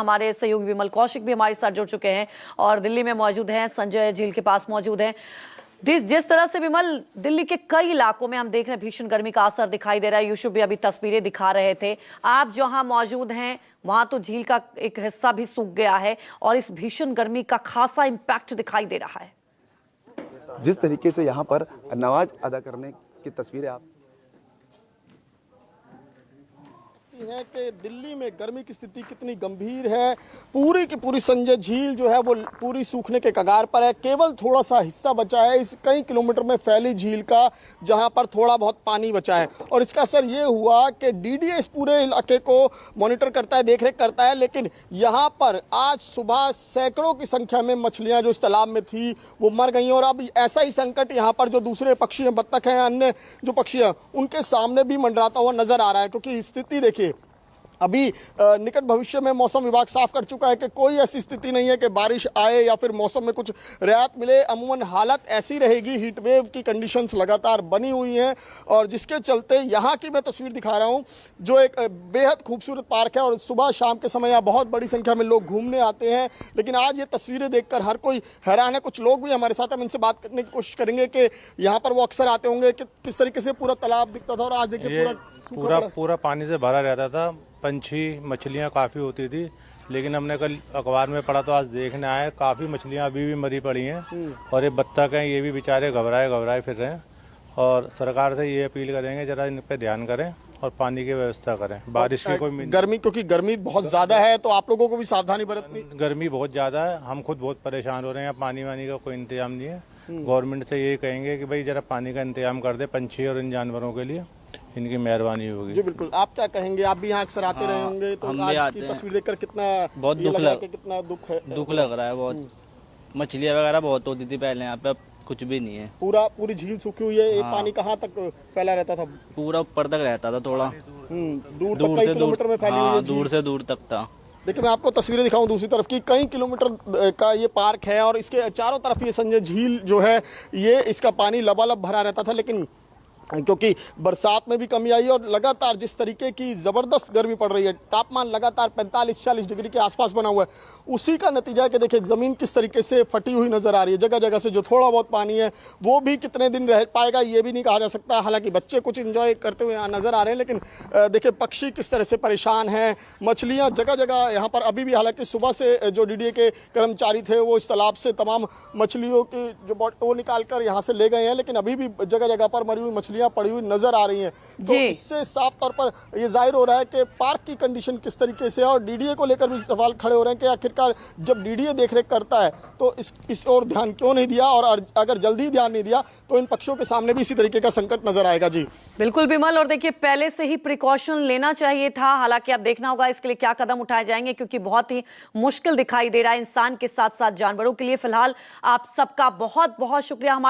हमारे सहयोगी विमल कौशिक भी हमारे साथ जुड़ चुके हैं और दिल्ली में मौजूद हैं, संजय झील के पास मौजूद हैं। जिस तरह से विमल दिल्ली के कई इलाकों में हम देख रहे हैं भीषण गर्मी का असर दिखाई दे रहा है। यूसुफ भी अभी तस्वीरें दिखा रहे थे। आप जहां मौजूद हैं वहां तो झील का एक हिस्सा भी सूख गया है और इस भीषण गर्मी का खासा इंपैक्ट दिखाई दे रहा है। जिस तरीके से यहाँ पर नमाज अदा करने की तस्वीरें आप है कि दिल्ली में गर्मी की स्थिति कितनी गंभीर है। पूरी की पूरी संजय झील जो है वो पूरी सूखने के कगार पर है। केवल थोड़ा सा हिस्सा बचा है इस कई किलोमीटर में फैली झील का, जहां पर थोड़ा बहुत पानी बचा है। और इसका असर ये हुआ कि डीडीए इस पूरे इलाके को मॉनिटर करता है, देखरेख करता है, लेकिन यहाँ पर आज सुबह सैकड़ों की संख्या में मछलियां जो इस तालाब में थी वो मर गई। और अब ऐसा ही संकट यहाँ पर जो दूसरे पक्षी हैं, बत्तख हैं, अन्य जो पक्षी हैं, उनके सामने भी मंडराता हुआ नजर आ रहा है। क्योंकि स्थिति देखिए, अभी निकट भविष्य में मौसम विभाग साफ कर चुका है कि कोई ऐसी स्थिति नहीं है कि बारिश आए या फिर मौसम में कुछ राहत मिले। अमूमन हालत ऐसी रहेगी, हीट वेव की कंडीशंस लगातार बनी हुई हैं। और जिसके चलते यहाँ की मैं तस्वीर दिखा रहा हूँ, जो एक बेहद खूबसूरत पार्क है और सुबह शाम के समय यहाँ बहुत बड़ी संख्या में लोग घूमने आते हैं। लेकिन आज ये तस्वीरें देखकर हर कोई हैरान है। कुछ लोग भी हमारे साथ, हम इनसे बात करने की कोशिश करेंगे कि यहाँ पर वो अक्सर आते होंगे कि किस तरीके से पूरा तालाब दिखता था। और आज देखिए पूरा पानी से भरा रहता था। पंछी मछलियाँ काफ़ी होती थी, लेकिन हमने कल अखबार में पढ़ा तो आज देखने आए काफ़ी मछलियाँ अभी भी मरी पड़ी हैं। और ये बत्तख हैं, ये भी बेचारे घबराए फिर रहे हैं। और सरकार से ये अपील करेंगे जरा इन पे ध्यान करें और पानी की व्यवस्था करें। बारिश की कोई गर्मी, क्योंकि गर्मी बहुत ज्यादा है तो आप लोगों को भी सावधानी बरतनी। गर्मी बहुत ज़्यादा है, हम खुद बहुत परेशान हो रहे हैं। पानी वानी का कोई इंतजाम नहीं है। गवर्नमेंट से ये कहेंगे कि भाई जरा पानी का इंतजाम कर दे पंछी और इन जानवरों के लिए, इनकी मेहरबानी होगी। जी बिल्कुल। आप क्या कहेंगे? आप भी यहाँ अक्सर आते रहे होंगे, तो हम आज भी आते की हैं। तस्वीर देखकर कितना बहुत कितना दुख लग रहा है। बहुत मछलियाँ वगैरह बहुत होती थी पहले यहाँ पे, अब कुछ भी नहीं है। पूरी झील सूखी हुई है। ये पानी कहाँ तक फैला रहता था? पूरा ऊपर तक रहता था, थोड़ा दूर तक, कई किलोमीटर में फैली हुई है। दूर से दूर तक था। देखिए, मैं आपको तस्वीरें दिखाऊं दूसरी तरफ की। कई किलोमीटर का ये पार्क है और इसके चारों तरफ ये संजय झील जो है, ये इसका पानी लबालब भरा रहता था। लेकिन क्योंकि बरसात में भी कमी आई और लगातार जिस तरीके की जबरदस्त गर्मी पड़ रही है, तापमान लगातार 45-46 डिग्री के आसपास बना हुआ है, उसी का नतीजा है कि देखिए जमीन किस तरीके से फटी हुई नजर आ रही है। जगह जगह से जो थोड़ा बहुत पानी है वो भी कितने दिन रह पाएगा ये भी नहीं कहा जा सकता। हालांकि बच्चे कुछ एंजॉय करते हुए यहाँ नजर आ रहे हैं, लेकिन देखिए पक्षी किस तरह से परेशान हैं। मछलियाँ जगह जगह यहाँ पर अभी भी, हालांकि सुबह से जो डीडीए के कर्मचारी थे वो इस तालाब से तमाम मछलियों की जो वो निकाल कर यहाँ से ले गए हैं, लेकिन अभी भी जगह जगह पर मरी हुई मछलियाँ पड़ी हुई नजर आ रही हैं। तो इससे साफ तौर पर ये जाहिर हो रहा है कि पार्क की कंडीशन किस तरीके से है। और डीडीए को लेकर भी सवाल खड़े हो रहे हैं कि आखिरकार जब डीडीए देखरेख करता है तो इस ओर ध्यान क्यों नहीं दिया, और अगर जल्दी ध्यान नहीं दिया तो इन पक्षियों के सामने भी इसी तरीके का संकट नजर आएगा। जी बिल्कुल विमल, और देखिए पहले से ही प्रिकॉशन लेना चाहिए था। हालांकि अब देखना होगा इसके लिए क्या कदम उठाए जाएंगे, क्योंकि बहुत ही मुश्किल दिखाई दे रहा है इंसान के साथ साथ जानवरों के लिए। फिलहाल आप सबका बहुत बहुत शुक्रिया। हमारे